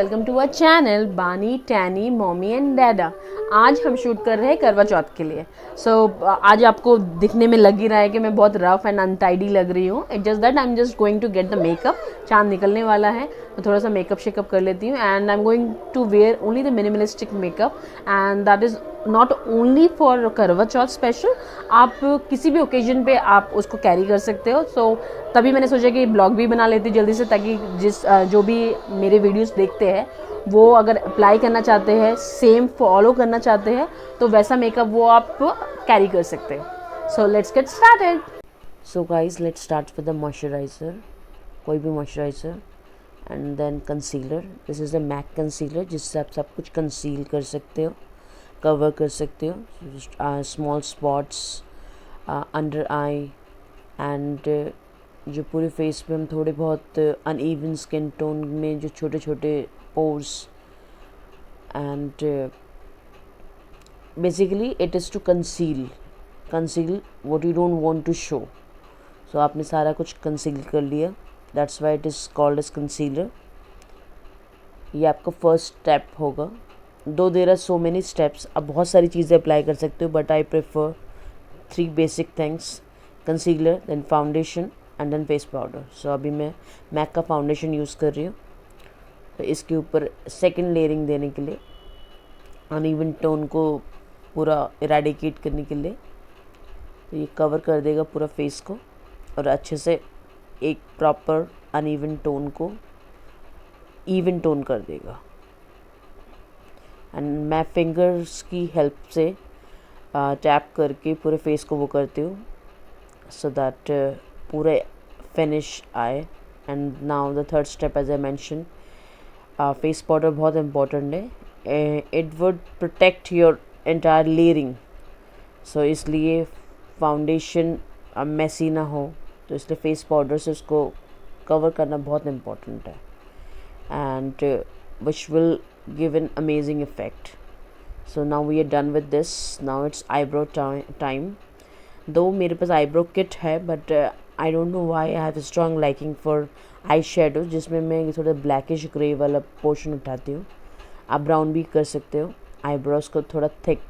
Welcome to our channel बानी Taini mommy and डैडा। आज हम शूट कर रहे हैं करवा चौथ के लिए। आज आपको दिखने में लग ही रहा है कि मैं बहुत रफ एंड अनटाइडी लग रही हूँ। It just that I am just going to get the makeup. चांद निकलने वाला है तो थोड़ा सा मेकअप शेकअप कर लेती हूँ and I am going to wear only the minimalistic makeup and that is not only for Karwa Chauth special. आप किसी भी ओकेजन पे आप उसको कैरी कर सकते हो। तभी मैंने सोचा कि ब्लॉग भी बना लेती जल्दी से, ताकि जो भी मेरे वीडियोस देखते हैं वो अगर अप्लाई करना चाहते हैं, सेम फॉलो करना चाहते हैं, तो वैसा मेकअप वो आप कैरी कर सकते हो। So let's get started. So guys let's start with the moisturiser, कोई भी moisturiser, and then concealer. This is the MAC concealer जिससे आप सब कुछ कंसील कर सकते हो, कवर कर सकते हो। Small spots under I and जो पूरे फेस पे हम थोड़े बहुत अनइवन स्किन टोन में जो छोटे छोटे pores and basically it is to conceal what you don't want to show. So आपने सारा कुछ कंसील कर लिया, that's why it is called as concealer. ये आपका फर्स्ट स्टेप होगा। Though there are so many steps, आप बहुत सारी चीज़ें अप्लाई कर सकते हो, but I prefer 3 basic things: concealer, then foundation and then face powder. So अभी मैं मैक का फाउंडेशन यूज़ कर रही हूँ। तो इसके ऊपर सेकंड लेयरिंग देने के लिए, अनइवन टोन को पूरा इरेडिकेट करने के लिए, तो ये कवर कर देगा पूरा फेस को और अच्छे से एक प्रॉपर अनइवन टोन को इवन टोन कर देगा। एंड मैं फिंगर्स की हेल्प से टैप करके पूरे फेस को वो करती हूँ सो दैट पूरे फिनिश आए। And now the third step, as I mention, face powder बहुत इम्पॉर्टेंट है। It would protect your entire layering. So इसलिए फाउंडेशन मेसी ना हो, तो इसलिए फेस पाउडर से उसको कवर करना बहुत इम्पॉर्टेंट है and which will give an amazing effect. So now we are done with this. Now it's eyebrow time. Though मेरे पास eyebrow kit है, but I don't know why I have a strong liking for eye shadow, जिसमें मैं थोड़ा blackish grey वाला portion उठाती हूँ। आप brown भी कर सकते हो। आईब्रोज को थोड़ा thick,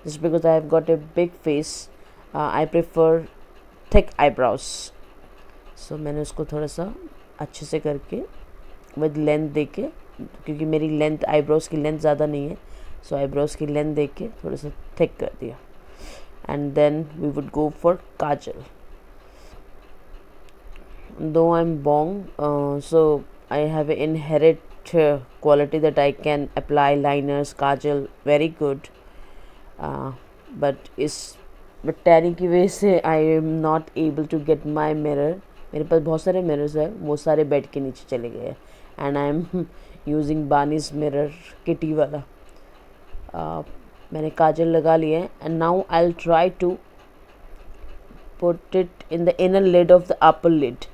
just because I have got a big face, I prefer thick eyebrows. So मैंने उसको थोड़ा सा अच्छे से करके विद लेंथ दे के, क्योंकि मेरी लेंथ आईब्रोज़ की लेंथ ज़्यादा नहीं है, सो आईब्रोज़ की लेंथ दे के थोड़ा सा थिक कर दिया। And then we would go for kajal. Though I am Bong, so I have a inherit quality that I can apply liners, kajal very good, but इस टैनी की वजह से I am not able to get my mirror। मेरे पास बहुत सारे mirrors है, वो सारे बेड के नीचे चले गए हैं एंड आई एम यूजिंग बानीज मिरर किटी वाला। मैंने काजल लगा लिया है and now I will try to put it in the inner lid of the upper lid.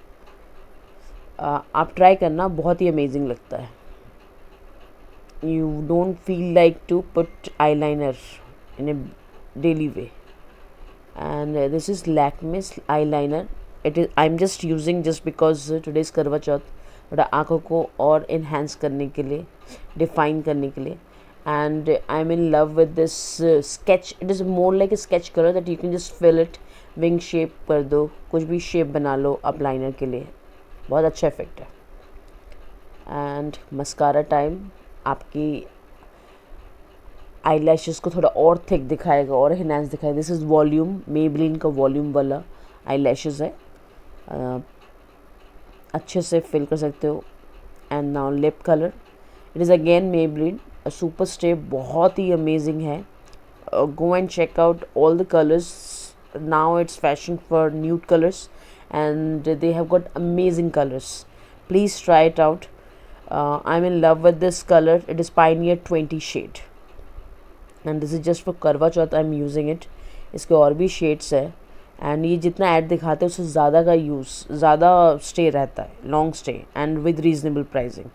आप ट्राई करना, बहुत ही अमेजिंग लगता है। You don't feel like to put eyeliner in a daily way. And this is Lakme's eyeliner. I'm just using just because today's करवा चौथ, थोड़ा आँखों को और इन्हेंस करने के लिए, डिफाइन करने के लिए। And I am in love with this sketch. It is more like a sketch colour that you can just fill it, wing shape कर दो, कुछ भी शेप बना लो आप लाइनर के लिए, बहुत अच्छा इफेक्ट है। एंड मस्कारा टाइम, आपकी आई लैशेज़ को थोड़ा और थिक दिखाएगा और इन्हेंस दिखाएगा। दिस इज़ वॉल्यूम, मेबलिन का वॉल्यूम वाला आई लैशेज़ है, अच्छे से फिल कर सकते हो। And now lip colour, it is again Maybelline super stay, बहुत ही अमेजिंग है। Go and check out all the colours, now it's fashion for nude colours and they have got amazing colours, please try it out. I am in love with this colour, it is pioneer 20 shade and this is just for Karwa Chauth I am using it. इसके और भी shades है and ये जितना add दिखाते हैं उससे ज़्यादा का यूज़, ज़्यादा स्टे रहता है, long stay and with reasonable pricing.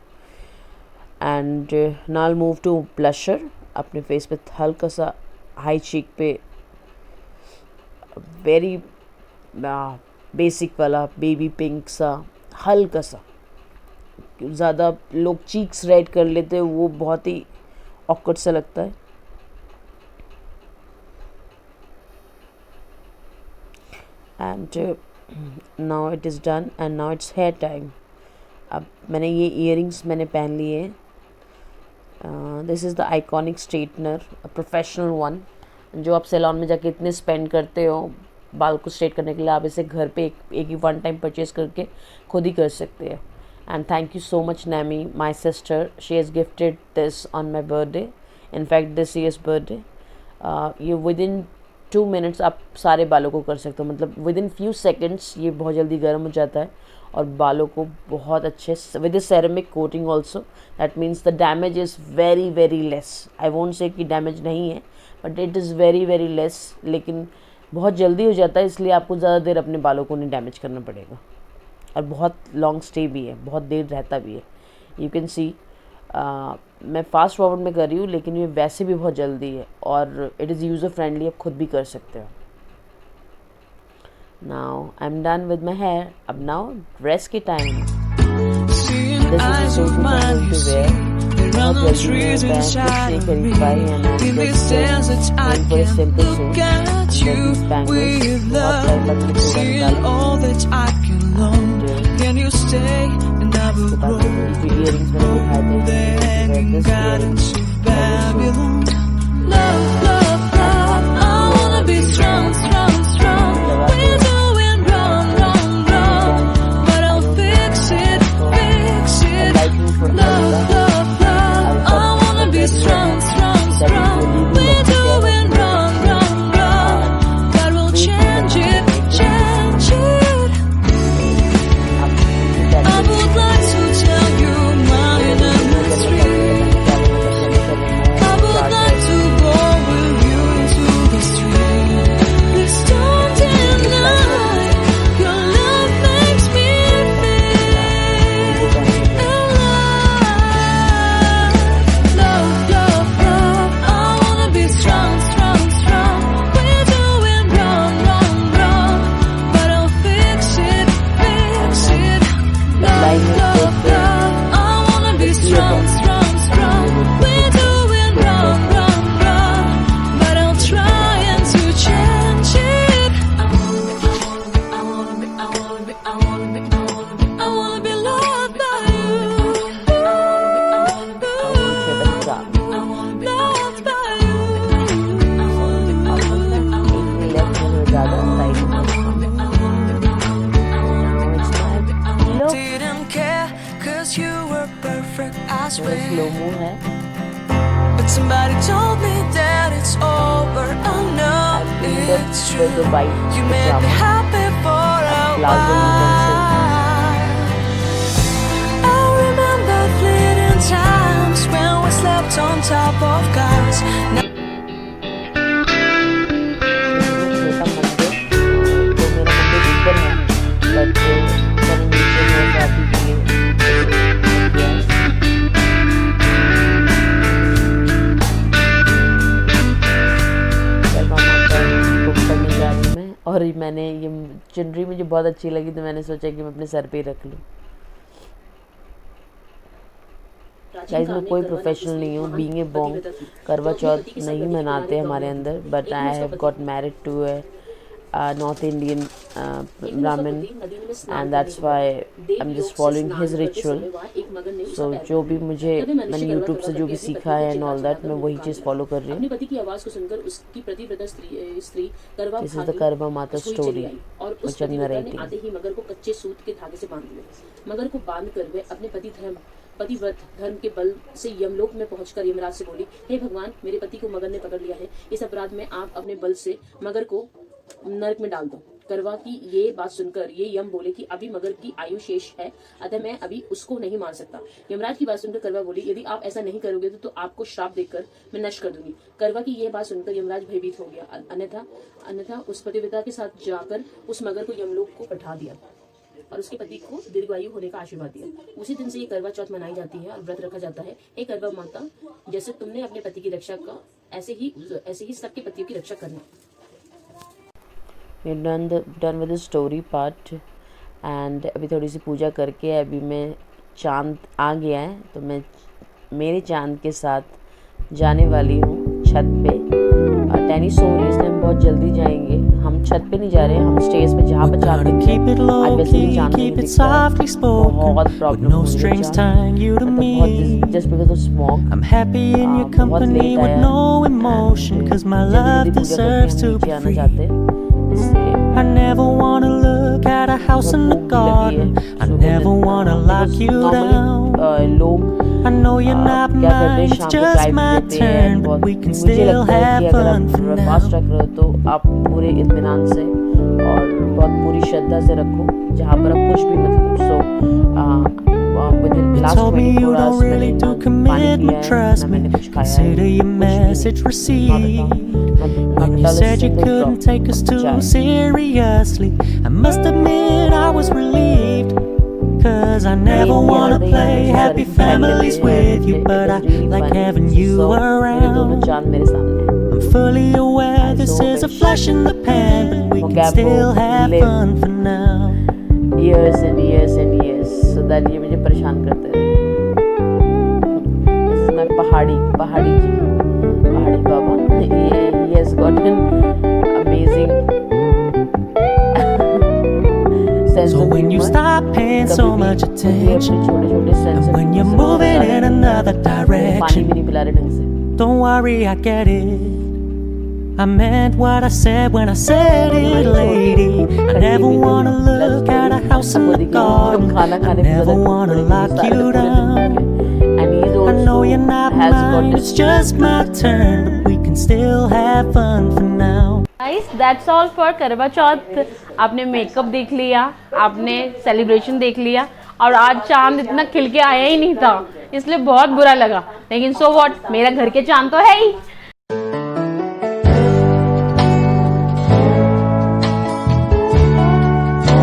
And now I move to blusher. अपने फेस पे हल्का सा हाई चीक पे वेरी बेसिक वाला बेबी पिंक सा हल्का सा ज़्यादा लोग चीक्स रेड कर लेते हैं, वो बहुत ही ऑकवर्ड सा लगता है। And now it is done and now it's hair time. अब मैंने ये इयररिंग्स मैंने पहन लिए हैं। This is the iconic straightener, professional one, जो आप सैलून में जाके इतने स्पेंड करते हो बाल को स्ट्रेट करने के लिए, आप इसे घर पे एक ही वन टाइम परचेज करके खुद ही कर सकते हैं। And thank you so much Naimi, my sister, she has gifted this on my birthday, in fact this years birthday. ये विद इन 2 मिनट्स आप सारे बालों को कर सकते हो, मतलब विद इन फ्यू सेकेंड्स ये बहुत जल्दी गर्म हो जाता है और बालों को बहुत अच्छे with A ceramic coating also, that means the damage is very very less. I won't say कि डैमेज नहीं है, but it is very very less, लेकिन बहुत जल्दी हो जाता है, इसलिए आपको ज़्यादा देर अपने बालों को नहीं डैमेज करना पड़ेगा। और बहुत लॉन्ग स्टे भी है, बहुत देर रहता भी है। यू कैन सी मैं फास्ट फॉरवर्ड में कर रही हूँ, लेकिन ये वैसे भी बहुत जल्दी है और इट इज़ यूज़र फ्रेंडली, आप खुद भी कर सकते हो। Now I am done with my hair. अब नाउ ड्रेस की time. This is suit to wear. बहुत जल्दी मैं कुछ नहीं खरीद पाई and I just going for a simple suit with bangles. बहुत टाइम लग निकालने इयरिंग्स मैंने दिखाए स्लो-mo है। But somebody told me that it's over. Oh no, it's true. You made me happy for a while. I remember fleeting times when we slept on top of cars. और मैंने ये चुनरी मुझे बहुत अच्छी लगी, तो मैंने सोचा कि मैं अपने सर पे ही रख लूँ। गाइस, मैं कोई प्रोफेशनल नहीं हूँ। बीइंग ए बॉन्ग, करवा चौथ नहीं मनाते हमारे अंदर, but I have got married to a north Indian Brahmin and that's why I am just following his ritual. So जो भी मैंने यूट्यूब से जो भी सीखा है एंड ऑल दैट, मैं वही चीज़ फॉलो कर रही हूँ। अपने पति की आवाज़ को सुनकर उसकी प्रतिव्रता स्त्री करवा दिस इज द करवा माता स्टोरी और उस प्रतिव्रता ने आते ही मगर को कच्चे सूत के धागे से बांध दिया। मगर को बांध कर वे अपने पतिव्रत धर्म के बल से यमलोक में पहुंचकर यमराज से बोली, हे भगवान, मेरे पति को मगर ने पकड़ लिया है। इस अपराध में आप अपने बल से मगर को नरक में डाल दो। करवा की ये बात सुनकर ये यम बोले कि अभी मगर की आयु शेष है, अतः मैं अभी उसको नहीं मार सकता। यमराज की बात सुनकर करवा बोली, यदि आप ऐसा नहीं करोगे तो आपको श्राप देकर मैं नष्ट कर दूंगी। करवा की यह बात सुनकर यमराज भयभीत हो गया, अन्यथा उस पतिव्रता के साथ जाकर उस मगर को यमलोक को पठा दिया और उसके पति को दीर्घायु होने का आशीर्वाद दिया। उसी दिन से ये करवा चौथ मनाई जाती है और व्रत रखा जाता है। हे करवा माता, जैसे तुमने अपने पति की रक्षा का, ऐसे ही सबके पतियों की रक्षा करना। done with the story part and अभी थोड़ी सी पूजा करके अभी मैं चांद आ गया है, तो मैं मेरे चांद के साथ जाने वाली हूँ छत पे। टैनी सो रही है, इसलिए हम बहुत जल्दी जाएंगे। हम छत पे नहीं जा रहे हैं, हम स्टेज पे जहाँ पर चांद दिखता है। आज वैसे भी चांद नहीं दिखता है, बहुत प्रॉब्लम हो रही है चांद, मतलब जस्ट बिकॉज ऑफ स्मॉग। बहुत लेट आया, जल्दी जल्दी पूजा करके हम नीचे आना चाहते हैं, इसलिए I never wanna look at a house in the garden. I never wanna lock you down. लोग I know you're not क्या करते हैं, mine, it's शाम को just चाय my पी लेते हैं। turn, बहुत but we can मुझे still लगता है have कि अगर fun for आप फास्ट now. रख रहे हो तो आप पूरे इत्मीनान से और बहुत पूरी श्रद्धा से रखो, जहाँ पर आप कुछ भी मतलब। सो You told me you don't really do commitment, trust me. Consider your message received. When you said you couldn't take us too seriously, I must admit I was relieved. Cause I never wanna play happy families with you, but I like having you around. I'm fully aware this is a flash in the pan, but we can still have fun for now. years and years and years, so that ये मुझे परेशान करते रहे। This is my पहाड़ी जी, पहाड़ी बाबा। He has got an amazing sense So of when you humor. stop paying so much attention, छोटे sense and of when you're humor moving in another पानी भी direction, नहीं पिला रहे ढंग से। don't worry, I get it. I meant what I said when I said it, lady. I never wanna look at a house in the garden. I never wanna lock you down. I know you're not mine, it's just my turn, but we can still have fun for now. Guys that's all for Karwa चौथ। आपने makeup देख लिया, आपने celebration देख लिया, और आज चांद इतना खिल के आया ही नहीं था, इसलिए बहुत बुरा लगा। लेकिन सो व्हाट, मेरा घर के चांद तो है ही।